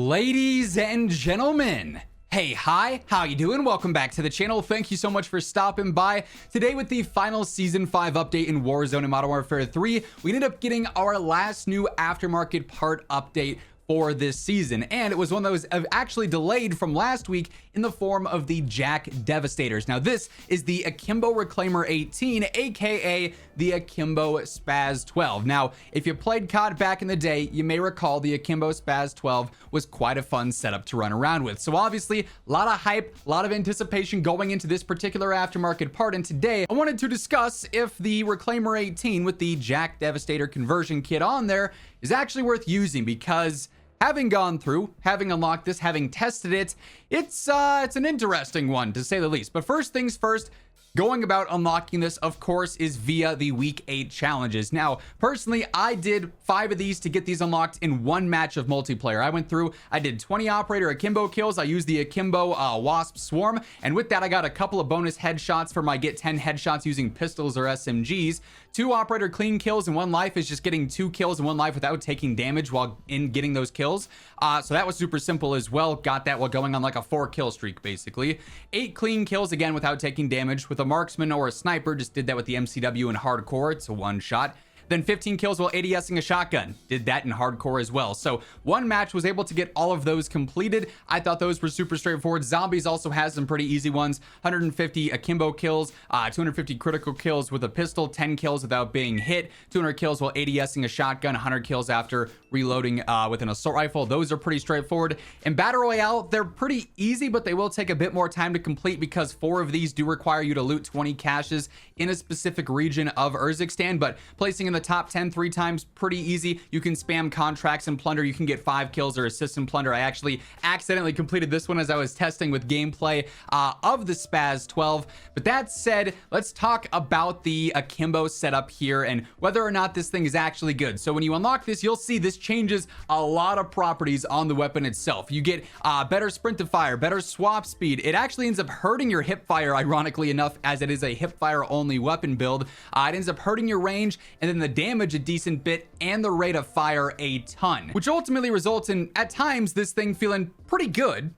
Ladies and gentlemen, hey, hi, how you doing? Welcome back to the channel. Thank you so much for stopping by. Today with the final Season 5 update in Warzone and Modern Warfare 3, we ended up getting our last new Aftermarket part update for this season, and it was one that was actually delayed from last week in the form of the JAK Devastators. Now this is the Akimbo Reclaimer 18, aka the Akimbo Spaz 12. Now if you played COD back in the day, you may recall the Akimbo Spaz 12 was quite a fun setup to run around with. So obviously a lot of hype, a lot of anticipation going into this particular aftermarket part, and today I wanted to discuss if the Reclaimer 18 with the JAK Devastator conversion kit on there is actually worth using, because having gone through, having unlocked this, having tested it, it's an interesting one to say the least. But first things first, going about unlocking this, of course, is via the week 8 challenges. Now, personally, I did 5 of these to get these unlocked in one match of multiplayer. I went through, I did 20 operator akimbo kills. I used the akimbo wasp swarm, and with that I got a couple of bonus headshots for my get 10 headshots using pistols or SMGs. 2 operator clean kills in 1 life is just getting 2 kills in 1 life without taking damage while in getting those kills. So that was super simple as well. Got that while going on like a 4 kill streak basically. 8 clean kills again without taking damage with a marksman or a sniper. Just did that with the MCW in hardcore. It's a 1 shot. Then 15 kills while ADSing a shotgun. Did that in hardcore as well. So one match was able to get all of those completed. I thought those were super straightforward. Zombies also has some pretty easy ones. 150 akimbo kills, 250 critical kills with a pistol, 10 kills without being hit, 200 kills while ADSing a shotgun, 100 kills after reloading with an assault rifle. Those are pretty straightforward. In Battle Royale, they're pretty easy, but they will take a bit more time to complete because 4 of these do require you to loot 20 caches in a specific region of Urzikstan. But placing in the top 10 3 times, pretty easy. You can spam contracts and plunder. You can get 5 kills or assist and plunder. I actually accidentally completed this one as I was testing with gameplay of the Spaz 12. But that said, let's talk about the akimbo setup here and whether or not this thing is actually good. So when you unlock this, you'll see this changes a lot of properties on the weapon itself. You get better sprint to fire, better swap speed. It actually ends up hurting your hip fire, ironically enough, as it is a hip fire only weapon build. It ends up hurting your range, and then the damage a decent bit, and the rate of fire a ton, which ultimately results in, at times, this thing feeling pretty good.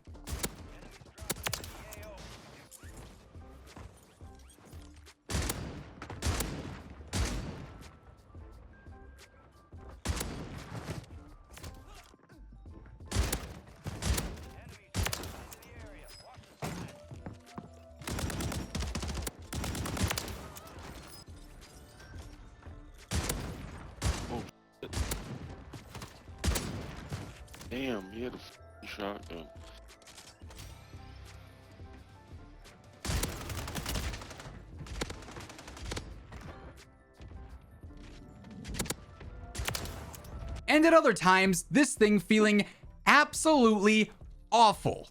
Damn, he had a shotgun. And at other times, this thing feeling absolutely awful.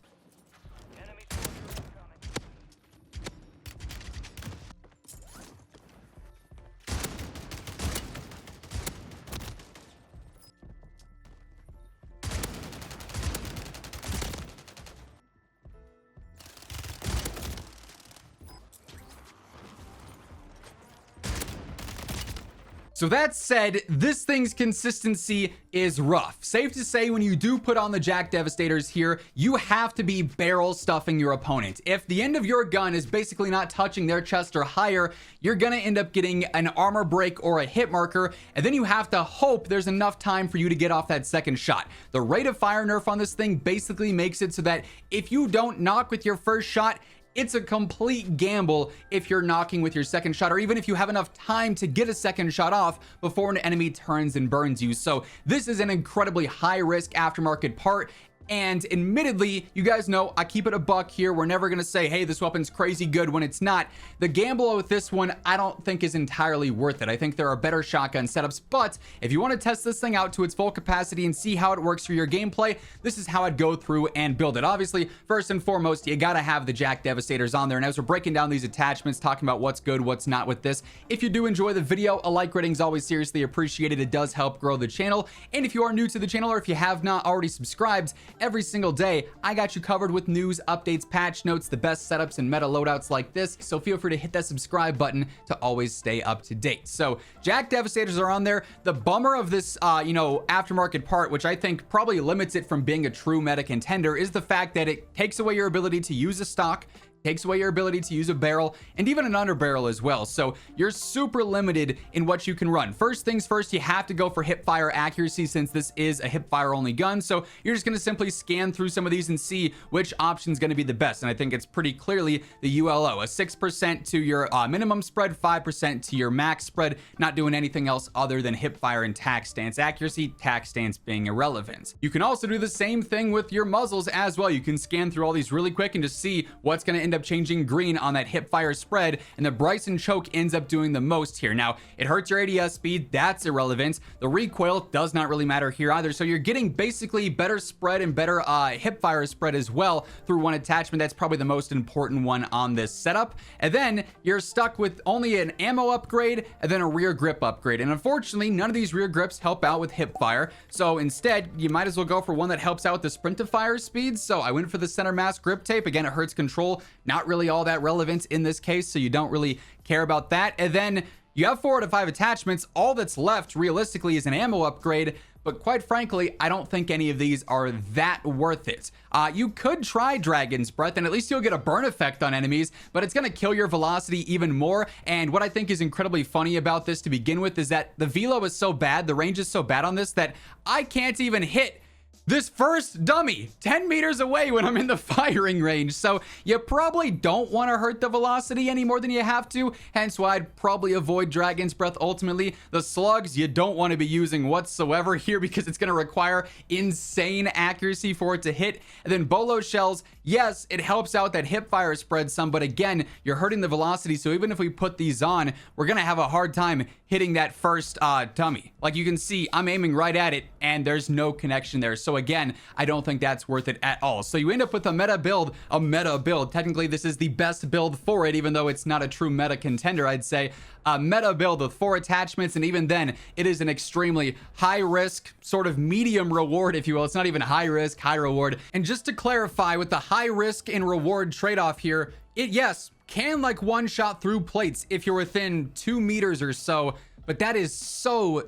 So that said, this thing's consistency is rough. Safe to say, when you do put on the JAK Devastators here, you have to be barrel stuffing your opponent. If the end of your gun is basically not touching their chest or higher, you're gonna end up getting an armor break or a hit marker, and then you have to hope there's enough time for you to get off that second shot. The rate of fire nerf on this thing basically makes it so that if you don't knock with your first shot, it's a complete gamble if you're knocking with your second shot, or even if you have enough time to get a second shot off before an enemy turns and burns you. So this is an incredibly high risk aftermarket part. And admittedly, you guys know I keep it a buck here. We're never gonna say, hey, this weapon's crazy good when it's not. The gamble with this one, I don't think is entirely worth it. I think there are better shotgun setups, but if you want to test this thing out to its full capacity and see how it works for your gameplay, this is how I'd go through and build it. Obviously, first and foremost, you gotta have the JAK Devastators on there. And as we're breaking down these attachments, talking about what's good, what's not with this, if you do enjoy the video, a like rating is always seriously appreciated. It does help grow the channel. And if you are new to the channel, or if you have not already subscribed every single day, I got you covered with news, updates, patch notes, the best setups and meta loadouts like this. So feel free to hit that subscribe button to always stay up to date. So JAK Devastators are on there. The bummer of this, aftermarket part, which I think probably limits it from being a true meta contender, is the fact that it takes away your ability to use a stock, takes away your ability to use a barrel, and even an under barrel as well. So you're super limited in what you can run. First things first, you have to go for hip fire accuracy since this is a hip fire only gun. So you're just going to simply scan through some of these and see which option is going to be the best. And I think it's pretty clearly the ULO, a 6% to your minimum spread, 5% to your max spread, not doing anything else other than hip fire and tac stance accuracy, tac stance being irrelevant. You can also do the same thing with your muzzles as well. You can scan through all these really quick and just see what's going to end up changing green on that hip fire spread, and the Bryson choke ends up doing the most here. Now, it hurts your ADS speed, that's irrelevant. The recoil does not really matter here either, so you're getting basically better spread and better hip fire spread as well through one attachment. That's probably the most important one on this setup. And then you're stuck with only an ammo upgrade and then a rear grip upgrade, and unfortunately none of these rear grips help out with hip fire, so instead you might as well go for one that helps out with the sprint to fire speed. So I went for the center mass grip tape. Again, it hurts control, not really all that relevant in this case, so you don't really care about that. And then you have 4 out of 5 attachments. All that's left realistically is an ammo upgrade, but quite frankly, I don't think any of these are that worth it. You could try Dragon's Breath, and at least you'll get a burn effect on enemies, but it's going to kill your velocity even more. And what I think is incredibly funny about this to begin with is that the velo is so bad, the range is so bad on this, that I can't even hit this first dummy 10 meters away when I'm in the firing range. So you probably don't want to hurt the velocity any more than you have to, hence why I'd probably avoid Dragon's Breath ultimately. The slugs you don't want to be using whatsoever here because it's going to require insane accuracy for it to hit. And then bolo shells, yes, it helps out that hip fire spread some, but again, you're hurting the velocity. So even if we put these on, we're going to have a hard time hitting that first dummy. Like you can see, I'm aiming right at it and there's no connection there. So again, I don't think that's worth it at all. So you end up with a meta build. Technically, this is the best build for it, even though it's not a true meta contender, I'd say. A meta build with 4 attachments, and even then, it is an extremely high risk, sort of medium reward, if you will. It's not even high risk, high reward. And just to clarify, with the high risk and reward trade-off here, it, yes, can like one shot through plates if you're within 2 meters or so, but that is so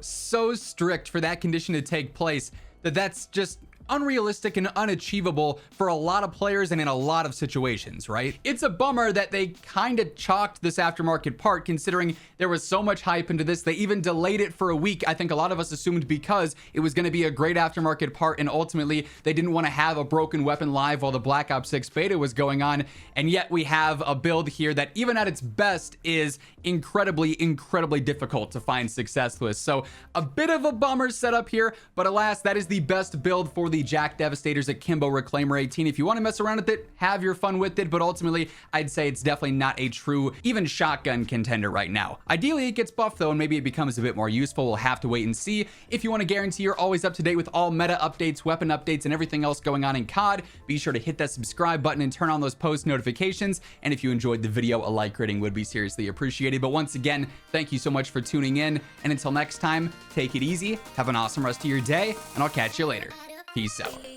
strict for that condition to take place that that's just unrealistic and unachievable for a lot of players and in a lot of situations, right? It's a bummer that they kind of chalked this aftermarket part, considering there was so much hype into this. They even delayed it for a week. I think a lot of us assumed because it was going to be a great aftermarket part, and ultimately they didn't want to have a broken weapon live while the Black Ops 6 beta was going on. And yet we have a build here that even at its best is incredibly difficult to find success with. So a bit of a bummer setup here, but alas, that is the best build for the JAK Devastators Akimbo Reclaimer 18. If you want to mess around with it, have your fun with it, but ultimately, I'd say it's definitely not a true, even shotgun contender right now. Ideally, it gets buffed though, and maybe it becomes a bit more useful. We'll have to wait and see. If you want to guarantee you're always up to date with all meta updates, weapon updates, and everything else going on in COD, be sure to hit that subscribe button and turn on those post notifications. And if you enjoyed the video, a like rating would be seriously appreciated. But once again, thank you so much for tuning in, and until next time, take it easy, have an awesome rest of your day, and I'll catch you later. Peace out.